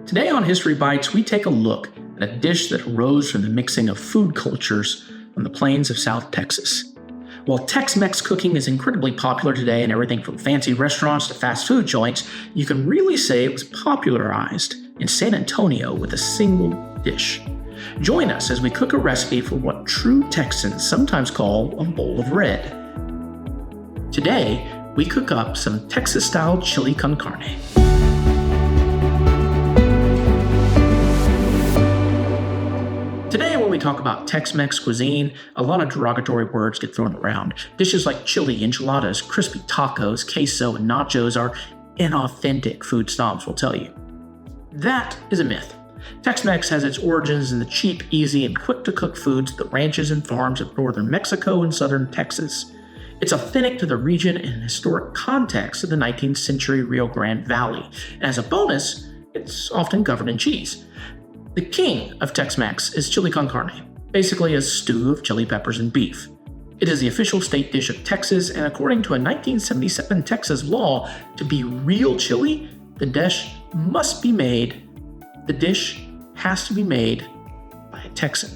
Today on History Bites, we take a look at a dish that arose from the mixing of food cultures on the plains of South Texas. While Tex-Mex cooking is incredibly popular today in everything from fancy restaurants to fast food joints, you can really say it was popularized in San Antonio with a single dish. Join us as we cook a recipe for what true Texans sometimes call a bowl of red. Today, we cook up some Texas-style chili con carne. Today, when we talk about Tex-Mex cuisine, a lot of derogatory words get thrown around. Dishes like chili, enchiladas, crispy tacos, queso, and nachos are inauthentic, food snobs will tell you. That is a myth. Tex-Mex has its origins in the cheap, easy, and quick-to-cook foods of the ranches and farms of northern Mexico and southern Texas. It's authentic to the region and historic context of the 19th century Rio Grande Valley, and as a bonus, it's often covered in cheese. The king of Tex-Mex is chili con carne, basically a stew of chili peppers and beef. It is the official state dish of Texas, and according to a 1977 Texas law, to be real chili, the dish has to be made by a Texan.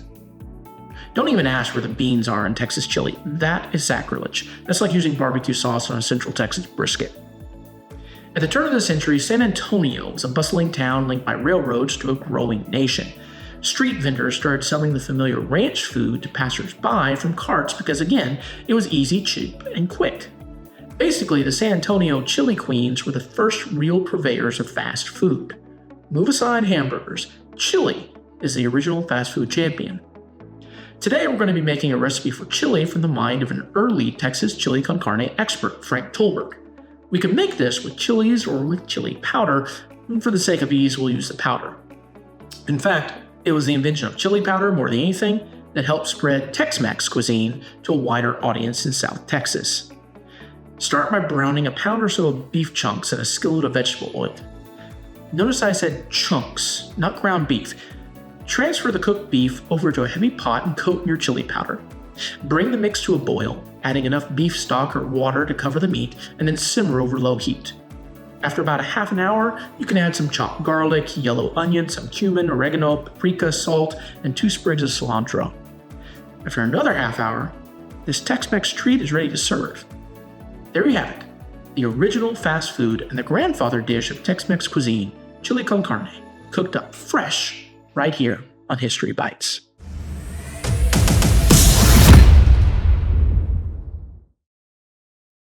Don't even ask where the beans are in Texas chili. That is sacrilege. That's like using barbecue sauce on a Central Texas brisket. At the turn of the century, San Antonio was a bustling town linked by railroads to a growing nation. Street vendors started selling the familiar ranch food to passers-by from carts because, again, it was easy, cheap, and quick. Basically, the San Antonio chili queens were the first real purveyors of fast food. Move aside hamburgers, chili is the original fast food champion. Today, we're going to be making a recipe for chili from the mind of an early Texas chili con carne expert, Frank Tolberg. We can make this with chilies or with chili powder, and for the sake of ease, we'll use the powder. In fact, it was the invention of chili powder more than anything that helped spread Tex-Mex cuisine to a wider audience in South Texas. Start by browning a pound or so of beef chunks in a skillet of vegetable oil. Notice I said chunks, not ground beef. Transfer the cooked beef over to a heavy pot and coat in your chili powder. Bring the mix to a boil, adding enough beef stock or water to cover the meat, and then simmer over low heat. After about a half an hour, you can add some chopped garlic, yellow onion, some cumin, oregano, paprika, salt, and 2 sprigs of cilantro. After another half hour, this Tex-Mex treat is ready to serve. There you have it, the original fast food and the grandfather dish of Tex-Mex cuisine, chili con carne, cooked up fresh right here on History Bites.